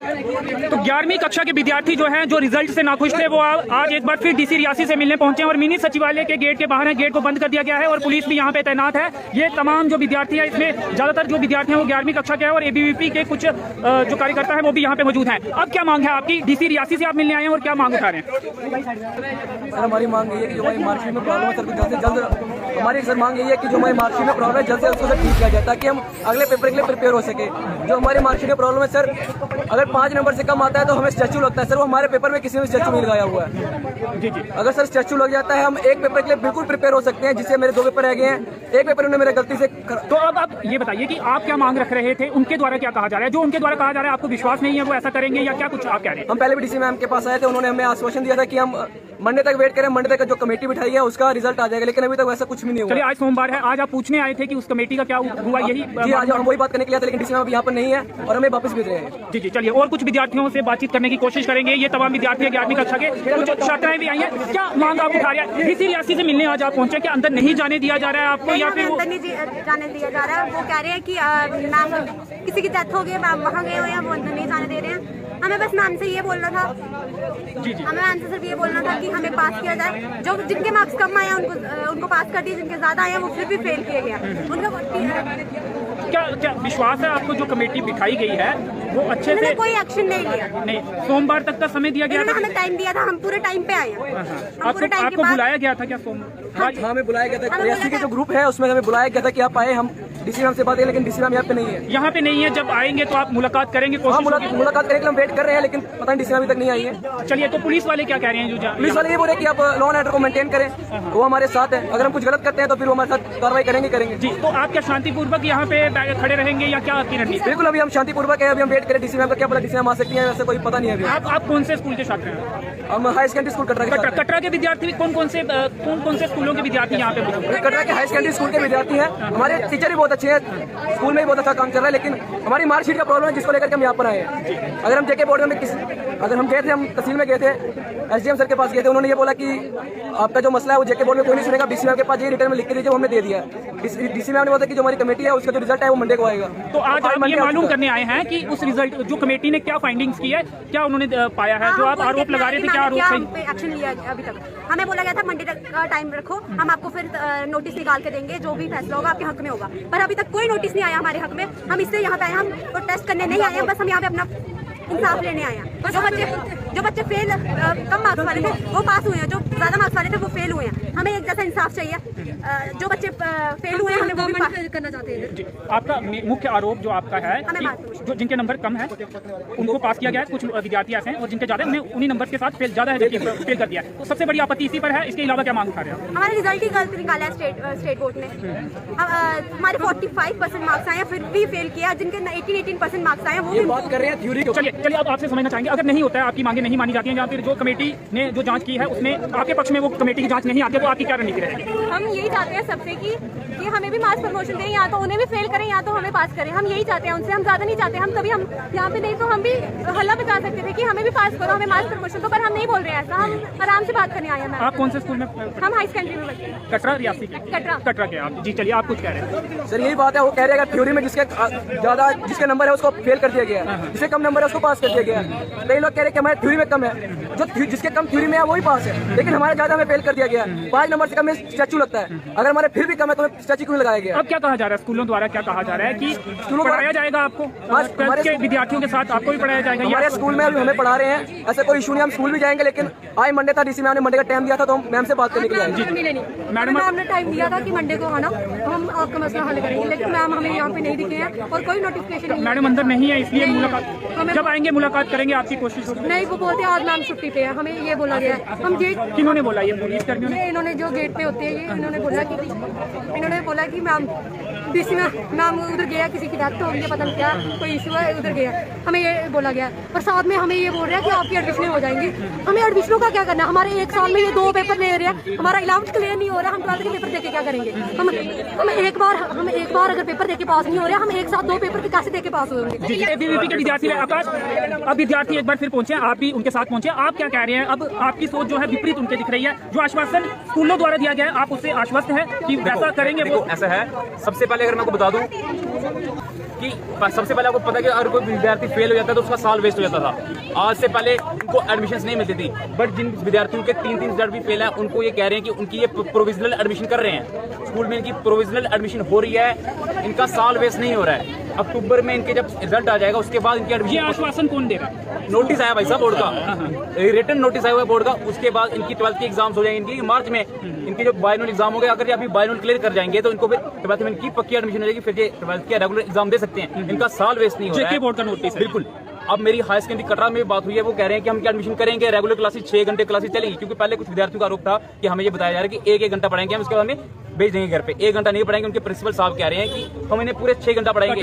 तो 11वीं कक्षा के विद्यार्थी जो हैं, जो रिजल्ट से नाखुश थे, वो आज एक बार फिर डीसी रियासी से मिलने पहुंचे और मिनी सचिवालय के गेट के बाहर है। गेट को बंद कर दिया गया है और पुलिस भी यहां पे तैनात है। ये तमाम जो विद्यार्थी है, इसमें ज्यादातर जो विद्यार्थी हैं वो 11वीं कक्षा के हैं और एबीवीपी के कुछ जो कार्यकर्ता है वो भी यहाँ पे मौजूद हैं। अब क्या मांग है आपकी? डीसी रियासी से आप मिलने आए हैं और क्या मांग उठा रहे हैं? सर हमारी मांग ये है कि जो हमारी मार्कशीट में प्रॉब्लम है सर, जल्द से जल्द हमारी सर मांग यही है कि जो हमारी मार्कशीट में प्रॉब्लम है जल्द से जल्द उसको ठीक किया जाए, ताकि हम अगले पेपर के लिए प्रिपेयर हो सके। जो हमारी मार्कशीट में प्रॉब्लम है सर, अगर 5 नंबर से कम आता है तो हमें स्टैचू लगता है सर। वो हमारे पेपर में किसी में स्टैचू नहीं लगाया हुआ है। जी जी। अगर सर स्टैचू लग जाता है हम एक पेपर के लिए बिल्कुल प्रिपेयर हो सकते हैं, जिससे मेरे 2 पेपर रह गए हैं। एक पेपर उन्होंने मेरे गलती से तो अब आप ये बताइए कि आप क्या मांग रख रहे थे? उनके द्वारा क्या कहा जा रहा है? जो उनके द्वारा कहा जा रहा है, आपको विश्वास नहीं है वो ऐसा करेंगे या क्या कुछ आप कह रहे हैं? हम पहले भी डीसी मैम के पास आए थे, उन्होंने हमें आश्वासन दिया था कि हम मंडे तक वेट करें, मंडे तक जो कमेटी बिठाई है उसका रिजल्ट आ जाएगा, लेकिन अभी तक वैसा कुछ भी नहीं हुआ। चलिए, आज सोमवार है, आज आप पूछने आए थे कि उस कमेटी का क्या हुआ? यही जी, आज हम वही बात करने के लिए आए थे, लेकिन डीसी मैम यहाँ पर नहीं है और हमें वापस भेज रहे हैं। जी जी। चलिए, और कुछ विद्यार्थियों से बातचीत करने की कोशिश करेंगे। ये तमाम विद्यार्थी 11वीं कक्षा के, कुछ छात्राएं भी आई हैं। क्या मांग आप उठा रहे हैं? डीसी रियासी से मिलने आज आप पहुंचे, क्या अंदर नहीं जाने दिया जा रहा है आपको या फिर अंदर नहीं जाने दिया जा रहा है? वो कह रहे हैं कि मैम किसी की डेथ हो गई, मैम वहाँ गए हुए हैं, वो अंदर नहीं जाने दे रहे हैं। हमें बस मैम से ये बोलना था, जी जी, हमें मैम से सिर्फ ये बोलना था कि हमें पास किया जाए। जो जिनके मार्क्स कम आए हैं उनको पास कर दिए, जिनके ज्यादा आए हैं वो फिर भी फेल किए गए। उनका क्या विश्वास है आपको? जो कमेटी बिठाई गई है वो अच्छे से कोई एक्शन नहीं लिया। नहीं, सोमवार तक का समय दिया गया था, हमें टाइम दिया था, हम पूरे टाइम पे आए हैं। आपको बुलाया गया था क्या सोमवार? हाँ, हमें बुलाया गया था। रियासी के जो ग्रुप है उसमें हमें बुलाया गया था कि आप आए, हम डीसी मैम से बात है, लेकिन डीसी मैम यहाँ पे नहीं है। यहाँ पे नहीं है। जब आएंगे तो आप मुलाकात करेंगे? हाँ, मुलाकात करने के लिए हम वेट कर रहे हैं, लेकिन पता नहीं डीसी मैम अभी तक नहीं आई है। चलिए, तो पुलिस वाले क्या कह रहे हैं? जो पुलिस वाले ये बोल रहे हैं कि आप लॉ एंड ऑर्डर को मेंटेन करें, वो हमारे साथ है। अगर हम कुछ गलत करते हैं तो फिर वो हमारे साथ कार्रवाई करेंगे। जी, तो आप क्या शांतिपूर्वक यहाँ पे खड़े रहेंगे या क्या आपकी रणनीति? बिल्कुल, अभी हम शांतिपूर्वक है, अभी हम वेट करें डीसी मैम का। क्या पता डीसी मैम आ सकती है, वैसे कोई पता नहीं है अभी। आप कौन से स्कूल के छात्र हैं? हम हाई सेकेंडरी स्कूल कटरा के विद्यार्थी। कौन से स्कूलों के विद्यार्थी यहाँ पे? कटरा के हाई सेकेंडरी स्कूल के विद्यार्थी हैं। हमारे टीचर भी बहुत अच्छे हैं, स्कूल में भी बहुत अच्छा काम चल रहा है, लेकिन हमारी मार्कशीट का प्रॉब्लम है, जिसको लेकर के हम यहाँ पर आए हैं। अगर हम जेके बोर्ड में अगर हम गए थे, हम तहसील में गए थे, एसडीएम सर के पास गए थे, उन्होंने ये बोला कि आपका जो मसला है वो जेके बोर्ड में कोई नहीं सुनेगा, डीसी मैम के पास ये रिटर्न में लिख के दीजिए, वो हमने दे दिया। डीसी मैम ने बोला कि जो हमारी कमेटी है उसका जो रिजल्ट है वो मंडे को आएगा। तो आज आप ये मालूम करने आए हैं कि उस रिजल्ट जो कमेटी ने क्या फाइंडिंग्स की है, क्या उन्होंने पाया है? जो आप आरोप लगा रहे थे, क्या आरोप सही? एक्शन लिया अभी तक? हमें बोला गया था मंडे तक का टाइम रखो, हम आपको फिर नोटिस निकाल के देंगे, जो भी फैसला होगा आपके हक में होगा। पर अभी तक कोई नोटिस नहीं आया हमारे हक में। हम इससे यहाँ पे आए, हम प्रोटेस्ट करने नहीं आए हैं, बस हम यहाँ पे अपना इंसाफ लेने आए हैं। जो बच्चे फेल कम मार्क्स वाले थे वो पास हुए हैं, जो ज्यादा मार्क्स वाले थे वो फेल हुए हैं। हमें एक जैसा इंसाफ चाहिए। जो बच्चे फेल हुए हैं हमें वो भी पास करना चाहते हैं। आपका मुख्य आरोप जो आपका है कि जो जिनके नंबर कम है उनको पास किया गया है, कुछ विद्यार्थी ऐसे हैं और जिनके ज्यादा, उन्हें उन्हीं नंबर के साथ फेल ज्यादा है, फेल कर दिया। तो सबसे बड़ी आपत्ति इसी पर है। इसके अलावा क्या मांग उठा रहे हैं? हमारा रिजल्ट ही गलत निकाला है स्टेट बोर्ड ने। हमारे 45% मार्क्स आए हैं, फिर भी फेल किया। जिनके 18% मार्क्स आए हैं वो भी बात कर रहे हैं थ्योरी। चलिए, अब आपसे समझना चाहेंगे, अगर नहीं होता है, आपकी मांगे नहीं मानी जाती हैं, या फिर जो कमेटी ने जो जांच की है उसमें आपके पक्ष में वो कमेटी की जांच नहीं आती, तो आपकी क्या रणनीति रहेगी? हम यही चाहते हैं सबसे कि हमें भी मास प्रमोशन दें, या तो उन्हें भी फेल करें या तो हमें पास करें। हम यही चाहते हैं उनसे, हम ज्यादा नहीं चाहते। हम तभी हम यहाँ पे नहीं तो हम भी हल्ला बजा सकते थे कि हमें भी पास करो, हमें मास प्रमोशन दो, पर हम नहीं बोल रहे हैं ऐसा। हम आराम से बात करने आए हैं। आप कौन से स्कूल में? हम हाई सेकेंडरी में बच्चे। कटरा रियासी के? कटरा के आप। जी, चलिए, आप कुछ कह रहे हैं? सर यही बात है, वो कह रहे हैं थ्योरी में जिसके नंबर है उसको फेल कर दिया गया, जिसके कम नंबर है उसको पास कर दिया गया। कई लोग कह रहे हैं कि हमारे थ्योरी में कम है, जो जिसके कम थ्योरी में है वही पास है, लेकिन हमारे ज्यादा में फेल कर दिया गया। 5 नंबर से कम में स्टैचू लगता है, अगर हमारे फिर भी कम है तो स्टैचू क्यों लगाया गया? अब क्या कहा जा रहा है स्कूलों द्वारा? क्या कहा जा रहा है कि स्कूलों पढ़ाया जाएगा आपको? हमारे विद्यार्थियों के साथ आपको भी पढ़ाया जाएगा? हमारे स्कूल में अभी हमें पढ़ा रहे हैं, ऐसा कोई इशू नहीं, हम स्कूल भी जाएंगे। लेकिन आज मंडे था, डीसी मैम ने मंडे का टाइम दिया था, तो हम मैम से बात करने के लिए आए। मैडम ने टाइम दिया था कि मंडे को आना, हम आपका मसला हल करेंगे, लेकिन मैम हमें यहाँ पे नहीं दिखे हैं और कोई नोटिफिकेशन नहीं। मैडम अंदर नहीं है, इसलिए मुलाकात जब आएंगे मुलाकात करेंगे, आपकी कोशिश होगी। नहीं, वो बोलते हैं आज मैम छुट्टी पे है, हमें ये बोला गया है। हम ये किन्होंने बोला? ये पुलिस कर्मियों ने? इन्होंने जो गेट पे होते हैं ये इन्होंने बोला कि मैम डीसी मैम उधर गया, किसी की डेथ हो गई, पता नहीं क्या कोई इशू है, उधर गया। हमें ये बोला गया और साथ में हमें ये बोल रहे हैं कि आपकी एडमिशन हो जाएंगी। हमें एडमिशनों का क्या करना है? हमारे 1 साल में ये 2 पेपर ले रहे हैं, हमारा 11th क्लियर नहीं हो रहा, हम 12th के पेपर देके क्या करेंगे? हम एक बार अगर पेपर देके पास नहीं हो रहे, हम एक साथ 2 पेपर कैसे देके पास होंगे? एबीवीपी के विद्यार्थी आकाश, अब विद्यार्थी एक बार फिर पहुंचे, आप भी उनके साथ पहुंचे। आप क्या कह रहे हैं? अब आपकी सोच जो है विपरीत उनके दिख रही है। जो आश्वासन स्कूलों द्वारा दिया गया है, आप उससे आश्वस्त है कि वैसा करेंगे? वो ऐसा है, सबसे पहले अगर मैं आपको बता दूं कि सबसे पहले आपको पता है कि अगर कोई विद्यार्थी फेल हो जाता है तो उसका साल वेस्ट हो जाता था। आज से पहले उनको एडमिशन नहीं मिलती थी, बट जिन विद्यार्थियों के 3 रिजल्ट भी फेल है उनको ये कह रहे हैं कि उनकी ये प्रोविजनल एडमिशन कर रहे हैं स्कूल में, इनकी प्रोविजनल एडमिशन हो रही है, इनका साल वेस्ट नहीं हो रहा है। अक्टूबर में इनके जब रिजल्ट आ जाएगा उसके बाद इनकी एडमिशन। आश्वासन कौन दे रहा है? नोटिस आया भाई साहब बोर्ड का, रिटन नोटिस आया हुआ है बोर्ड का। उसके बाद इनकी 12th के एग्जाम्स हो जाएंगे, इनकी मार्च में इनके जो बायनल एग्जाम हो गए, अगर ये अभी बायनल क्लियर कर जाएंगे तो इनको फिर 12th में इनकी पक्की एडमिशन हो जाएगी, फिर ये 12th के रेगुलर एग्जाम दे सकते हैं। इनका साल वेस्ट नहीं हो रहा है। बोर्ड का नोटिस बिल्कुल। अब मेरी हाई सेकेंडरी कटरा में बात हुई है, वो कह रहे हैं कि हम क्या एडमिशन करेंगे, रेगुलर क्लासेस 6 घंटे क्लासेस चलेंगी, क्योंकि पहले कुछ विद्यार्थियों का आरोप था कि हमें ये बताया जा रहा है कि 1-1 घंटा पढ़ाएंगे हम, उसके बाद में भेज देंगे घर पे, 1 घंटा नहीं पढ़ाएंगे। उनके प्रिंसिपल साहब कह रहे हैं कि हम इन्हें पूरे 6 घंटा पढ़ाएंगे।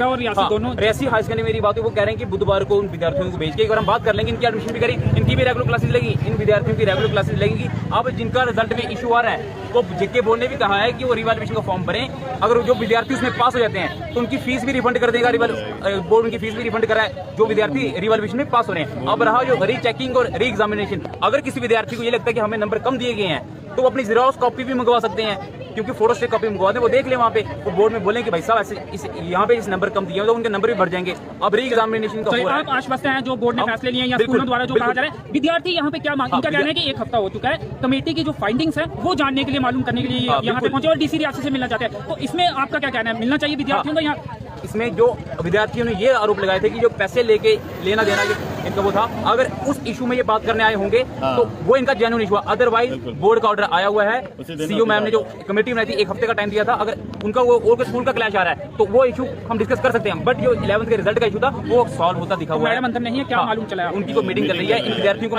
रेसी हाई सेकेंडरी मेरी बात है, वो कह रहे हैं कि बुधवार को उन विद्यार्थियों को भेज के एक बार हम बात कर लेंगे, इनकी एडमिशन भी करी, इनकी भी रेगुलर क्लासेस लगेगी, इन विद्यार्थियों की रेगुलर क्लासेस लगेंगी। अब जिनका रिजल्ट में इशू आ रहा है तो जेके बोर्ड ने भी कहा है कि वो रीवैल्यूएशन का फॉर्म भरें, अगर जो विद्यार्थी उसमें पास हो जाते हैं तो उनकी फीस भी रिफंड कर देगा, बोर्ड उनकी फीस भी रिफंड कर रहा है जो विद्यार्थी रिवैल्यूएशन में पास हो रहे हैं। अब रहा जो री चेकिंग और री एग्जामिनेशन, अगर किसी विद्यार्थी को ये लगता है कि हमें नंबर कम दिए गए हैं तो वो अपनी जेरॉक्स कॉपी भी मंगवा सकते हैं, क्योंकि फोटोस्टेट कॉपी मंगवा दें, वो देख ले वहाँ पे, वो बोर्ड में बोलें कि भाई साहब ऐसे यहाँ पे इस नंबर कम दिए हैं तो उनके नंबर भी बढ़ जाएंगे। अब री एग्जामिनेशन का हो रहा है। आप आश्वस्त हैं जो बोर्ड ने फैसले लिए हैं या स्कूलों द्वारा जो कहा जा रहा है, विद्यार्थी यहाँ पे क्या मांग, इनका कहना है कि 1 हफ्ता हो चुका है, कमेटी की जो फाइंडिंग्स है वो जानने के लिए, मालूम करने के लिए यहाँ पे पहुंचे और डीसी रियासत से मिलना चाहते हैं। तो इसमें आपका क्या कहना है, मिलना चाहिए विद्यार्थियों को? यहाँ इसमें जो विद्यार्थियों ने ये आरोप लगाए थे कि जो पैसे लेके लेना देना इनका वो था, अगर उस इशू में ये बात करने आए होंगे तो वो इनका जेन्युइन इशू है। अदरवाइज बोर्ड का ऑर्डर आया हुआ है, सीईओ मैम ने जो कमेटी बनाई थी 1 हफ्ते का टाइम दिया था, अगर उनका वो और स्कूल का क्लैश आ रहा है तो वो इशू हम डिस्कस कर सकते हैं, बट जो 11th के रिजल्ट का इशू था वो सॉल्व होता दिखा हुआ है। मैडम अंदर नहीं है क्या? मालूम चला है उनकी कोई मीटिंग कर रही है इन विद्यार्थियों को,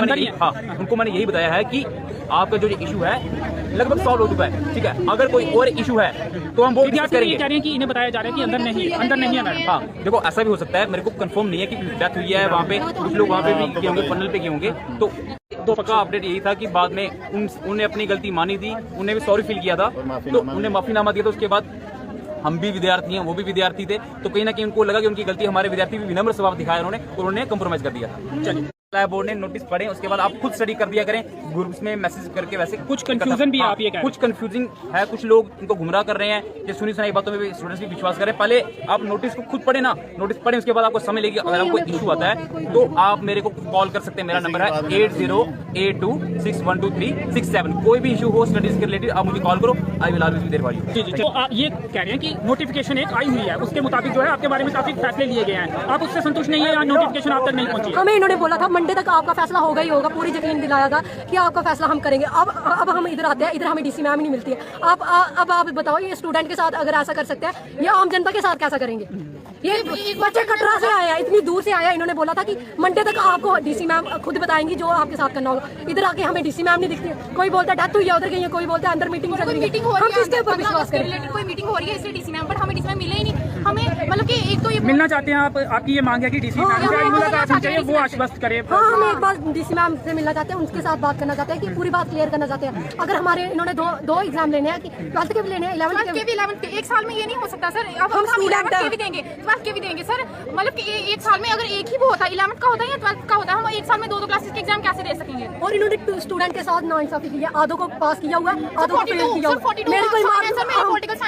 उनको मैंने यही बताया है कि आपका जो इशू है लगभग सॉल्व हो चुका है, ठीक है, अगर कोई और इशू है तो हम वो डिस्कस करेंगे। कह रहे हैं कि इन्हें बताया जा रहा है कि अंदर नहीं है मैडम। हाँ देखो ऐसा भी हो सकता है, मेरे को कंफर्म नहीं है कि डेथ हुई है वहाँ पे, कुछ लोग वहाँ पे भी किए होंगे, पैनल पे किए होंगे। तो पक्का अपडेट यही था कि बाद में उन्हें अपनी गलती मानी थी, उन्हें भी सॉरी फील किया था, तो उन्हें माफीनामा दिया था। उसके बाद हम भी विद्यार्थी हैं, वो भी विद्यार्थी थे, तो कहीं ना कहीं उनको लगा कि उनकी गलती, हमारे विद्यार्थी भी विनम्र स्वभाव दिखाया उन्होंने कंप्रोमाइज कर दिया था। चलिए बोर्ड ने नोटिस पढ़े, उसके बाद आप खुद स्टडी कर दिया करें, ग्रुप्स में मैसेज करके। वैसे कुछ कंफ्यूजन भी आप ये कह रहे हैं, कुछ कंफ्यूजिंग है, कुछ लोग इनको गुमराह कर रहे हैं, ये सुनी सुनाई बातों में भी स्टूडेंट्स भी विश्वास करें। पहले आप नोटिस को खुद पढ़े ना, नोटिस पढ़े उसके बाद आपको समय लेगी। अगर आपको इशू आता है तो आप मेरे को कॉल कर सकते हैं, मेरा नंबर है 8082612367। कोई भी इशू हो स्टडीज के रिलेटेड आप मुझे कॉल करो, I will always be there for you. तो आप ये कह रहे हैं कि नोटिफिकेशन एक आई हुई है, उसके मुताबिक जो है आपके बारे में काफी फैसले लिए गए हैं, आप उससे संतुष्ट नहीं है या नोटिफिकेशन आप तक नहीं पहुंची? हमें इन्होंने बोला था मंडे तक आपका फैसला होगा ही होगा, पूरी यकीन दिलाया था कि आपका फैसला हम करेंगे। अब हम इधर आते हैं, इधर हमें डीसी मैम ही नहीं मिलती है। अब आप बताओ, ये स्टूडेंट के साथ अगर ऐसा कर सकते हैं, ये आम जनता के साथ कैसा करेंगे? ये बच्चे कटरा से आया, इतनी दूर से आया, इन्होंने बोला था कि मंडे तक आपको डीसी मैम खुद बताएंगी जो आपके साथ करना होगा। इधर आके हमें डीसी मैम नहीं दिखती है, कोई बोलता है डेथ हुई है उधर गई है, कोई बोलता है अंदर मीटिंग चल रही है। हम किसके ऊपर विश्वास करें? कोई मीटिंग हो रही है इसलिए डीसी मैम, बट हमें डीसी मैम मिले ही नहीं। हमें मतलब कि एक तो ये मिलना चाहते हैं आप, आपकी ये मांग है कि डीसी मैम से मुलाकात होनी चाहिए, वो आश्वस्त करे। हाँ, हम एक बार डीसी मैम से मिलना चाहते हैं, उनके साथ बात करना चाहते हैं कि पूरी बात क्लियर करना चाहते हैं। अगर हमारे इन्होंने दो एग्जाम लेने हैं, कि 12th के भी लेने हैं, 11th के भी। 11th एक साल में ये नहीं हो सकता सर। अब हम 11th के भी देंगे, 12th के भी देंगे सर। मतलब कि एक साल में अगर एक ही वो होता है, 11th का होता है या 12th का होता है, हम एक साल में दो क्लासेस के एग्जाम कैसे दे सकेंगे? और इन्होंने स्टूडेंट के साथ नाइंसाफी की है, आधों को पास किया हुआ है, आधों को फेल किया हुआ है। मेरे कोई मार्क्स,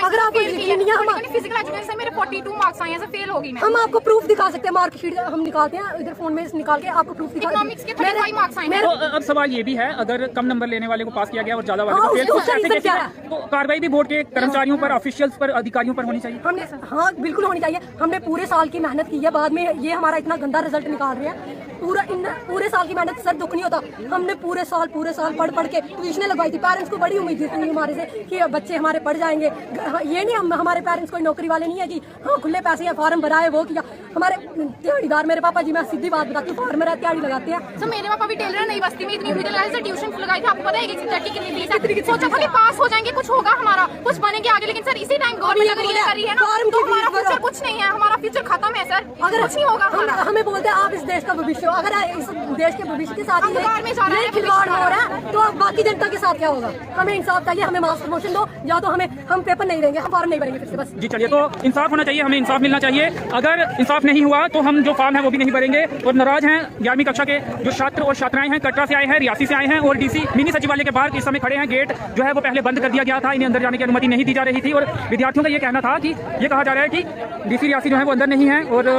अगर आपको यकीन नहीं है, फिजिकल एजुकेशन से मेरे 42 मार्क्स आए हैं सर, फेल होगी मैं। हम आपको प्रूफ दिखा सकते हैं, मार्कशीट हम निकालते हैं इधर फोन में निकाल के आपको प्रूफ दिखा। इकोनॉमिक्स के 35 मार्क्स आए हैं। तो अब सवाल ये भी है, अगर कम नंबर लेने वाले को पास किया गया और ज्यादा वाले को फेल, तो ऐसे कैसे है? तो कार्रवाई भी बोर्ड के कर्मचारियों पर, ऑफिशियल्स पर, अधिकारियों पर होनी चाहिए। हमने, हाँ बिल्कुल होनी चाहिए। हमने पूरे साल की मेहनत की है, बाद में ये हमारा इतना गंदा रिजल्ट निकाल रहे हैं। पूरे साल की मेहनत सर दुख नहीं होता। हमने पूरे साल पढ़ के ट्यूशनें लगवाई थी। पेरेंट्स को बड़ी उम्मीद थी हमारे से कि बच्चे हमारे पढ़ जाएंगे। ये नहीं, हमारे पेरेंट्स कोई नौकरी वाले नहीं है कि हाँ खुले पैसे हैं, फॉर्म भराए, वो किया। हमारे दिहाड़ीदार, मेरे पापा जी, मैं सीधी बात बताती हूँ, फार्मर है, दिहाड़ी लगाते हैं। सर मेरे पापा भी टेलर नहीं, बस्ती में इतनी ट्यूशन लगाई थी, आपको पता है कि कितनी फीस है। सोचा था कि पास हो जाएंगे, कुछ होगा हमारा, कुछ बनेंगे आगे, लेकिन सर इसी टाइम गवर्नमेंट अगर ये कर रही है ना, तो हमारा फ्यूचर कुछ नहीं है, हमारा फ्यूचर खत्म है सर, अगर कुछ नहीं होगा। हमें बोलते हैं आप इस देश का भविष्य भविष्य, अगर इस देश के भविष्य के साथ ये खिलवाड़ हो रहा है तो बाकी जनता के साथ क्या होगा? हमें इंसाफ चाहिए, हमें मास प्रमोशन दो, या तो हम पेपर नहीं देंगे, हम फॉर्म नहीं भरेंगे फिर से बस। जी चलिए, तो इंसाफ होना चाहिए, हमें इंसाफ मिलना चाहिए। अगर इंसाफ नहीं हुआ तो हम जो फॉर्म है वो भी नहीं भरेंगे। और नाराज हैं 11वीं कक्षा के जो छात्र और छात्राएं हैं, कटरा से आए हैं, रियासी से आए हैं और डीसी मिनी सचिवालय के बाहर इस समय खड़े हैं। गेट जो है वो पहले बंद कर दिया गया था, इन्हें अंदर जाने की अनुमति नहीं दी जा रही थी और विद्यार्थियों का ये कहना था कि ये कहा जा रहा है कि डीसी रियासी जो है वो अंदर नहीं है और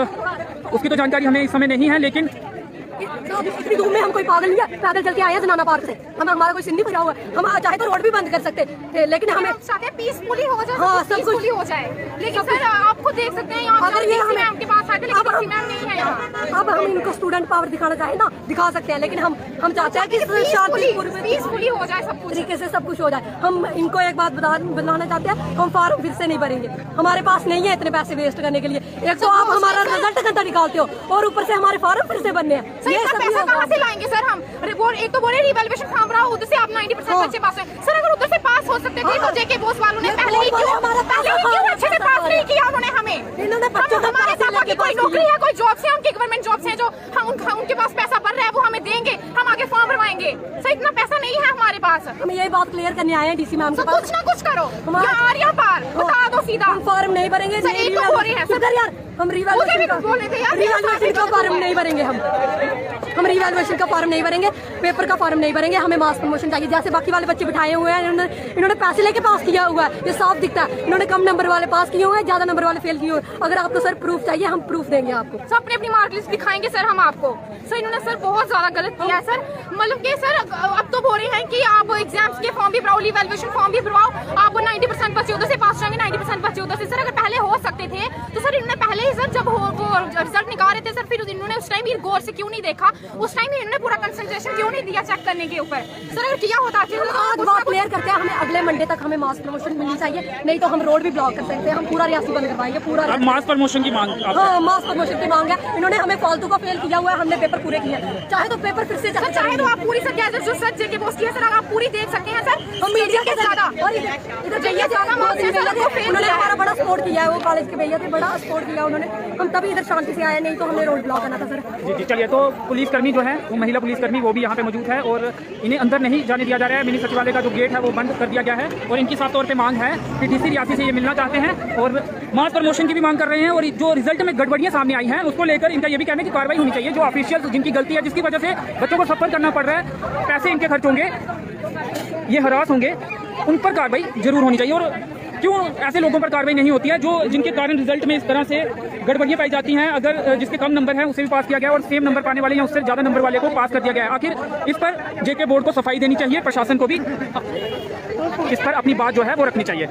उसकी तो जानकारी हमें इस समय नहीं है। लेकिन इतनी धूप में हम कोई पागल नहीं है, पैदल चल के आए हैं जनाना पार्क से, हमारा कोई सिंधी भरा हुआ है, हम चाहे तो रोड भी बंद कर सकते थे, लेकिन हमें पीसफुली हो जाए, हाँ, सब कुछ हो जाए। लेकिन सर आप खुद देख सकते हैं यहाँ अगर ये हमें आपके पास आके लेकिन मैम नहीं है यहाँ। अब हम इनको स्टूडेंट पावर दिखाना चाहें ना, दिखा सकते हैं, लेकिन हम चाहते हैं कि शांतिपूर्वक पीसफुली हो जाए, सब कुछ तरीके से सब कुछ हो जाए। हम इनको एक बात बताना चाहते हैं, हम फॉर्म फिर से नहीं भरेंगे, हमारे पास नहीं है इतने पैसे वेस्ट करने के लिए। एक तो आप हमारा रिजल्ट गंदा निकालते हो और ऊपर से हमारे फॉर्म फिर से बनने हैं, ये सब कहाँ से लाएंगे सर हम? एक तो बोले रिवैल्यूएशन फॉर्म रहा, उधर से आप 90% बच्चे पास हुए। सर अगर उधर से पास हो सकते थे तो जेके बोस वालों ने पहले ही क्यों अच्छे से पास नहीं किया उन्होंने हमें? इन्होंने बच्चों को हमारे साथ बाकी कोई नौकरी है, कोई जॉब्स है, उनकी गवर्नमेंट जॉब्स हैं जो हम उनके पास पैसा बढ़ रहा है वो हमें देंगे, हम आगे फॉर्म भरवाएंगे। सर इतना पैसा नहीं है हमारे पास। हम यही बात क्लियर करने आए हैं डीसी मैम के पास, कुछ ना कुछ करो यार, यहाँ पार बता दो सीधा। हम फॉर्म नहीं भरेंगे, यार हम रिवैल्यूएशन का फॉर्म नहीं भरेंगे, हम रिवैल्यूएशन का फॉर्म नहीं भरेंगे, पेपर का फॉर्म नहीं भरेंगे, हमें मास प्रमोशन चाहिए। जैसे बाकी वाले बच्चे बिठाए हुए हैं, इन्होंने पैसे लेके पास किया हुआ है, ये साफ दिखता है। इन्होंने कम नंबर वाले पास किए हुए हैं, ज्यादा नंबर वाले फेल किए हुए हैं। अगर आपको सर प्रूफ चाहिए, हम प्रूफ देंगे आपको। सर अपनी मार्क लिस्ट दिखाएंगे सर हम आपको। सर इन्होंने सर बहुत ज्यादा गलत किया है सर, मतलब कि सर अब तो बोल रहे हैं कि आप एग्जाम्स के फॉर्म भी भराओ, रिवैल्यूएशन फॉर्म भी भरवाओ, आप 90% बच्चे उधर से पास होंगे, 90% बच्चे उधर से। सर अगर पहले हो सकते थे तो सर इन्होंने पहले ही सर जब वो रिजल्ट निकाल रहे थे सर, फिर इन्होंने उस टाइम ही गौर से क्यों नहीं देखा, उस टाइम इन्होंने पूरा कंसंट्रेशन क्यों नहीं दिया चेक करने के ऊपर? सर अगर किया होता आज बात क्लियर करते हैं, हमें अगले मंडे तक हमें मास प्रमोशन मिलनी चाहिए, नहीं तो हम रोड भी ब्लॉक कर सकते हैं, हम पूरा रियासी बंद करवाएंगे पूरा। अब मास प्रमोशन की मांग, हाँ मास प्रमोशन की मांग है। इन्होंने हमें फालतू का फेल किया हुआ है, हमने पेपर पूरे किए, चाहे तो पेपर फिर से चाहे तो आप पूरी सर जो सर जेके बोस की है सर आप पूरी देख सकते हैं सर। हम मीडिया के ज्यादा और इधर भैया उन्होंने हमारा बड़ा सपोर्ट किया है, वो कॉलेज के भैया थे, बड़ा सपोर्ट किया उन्होंने, हम तभी इधर शांति से आए, नहीं तो हमने रोड ब्लॉक करना था सर। जी चलिए, तो पुलिसकर्मी जो है वो महिला पुलिसकर्मी वो भी यहाँ पे मौजूद है और इन्हें अंदर नहीं जाने दिया जा रहा है। मिनी सचिवालय का जो गेट है वो बंद कर दिया गया है और इनकी साफ तौर पे मांग है कि डीसी रियासी से ये मिलना चाहते हैं और मास प्रमोशन की भी मांग कर रहे हैं। और जो रिजल्ट में गड़बड़ियां सामने आई हैं उसको लेकर इनका ये भी कहना है कि कार्रवाई होनी चाहिए। जो ऑफिशियल जिनकी गलती है, जिसकी वजह से बच्चों को सफर करना पड़ रहा है, पैसे इनके खर्च होंगे, ये हरास होंगे, उन पर कार्रवाई जरूर होनी चाहिए। और क्यों ऐसे लोगों पर कार्रवाई नहीं होती है जो जिनके कारण रिजल्ट में इस तरह से गड़बड़ियां पाई जाती हैं? अगर जिसके कम नंबर हैं उसे भी पास किया गया और सेम नंबर पाने वाले या उससे ज्यादा नंबर वाले को पास कर दिया गया है। आखिर इस पर जेके बोर्ड को सफाई देनी चाहिए, प्रशासन को भी इस पर अपनी बात जो है वो रखनी चाहिए।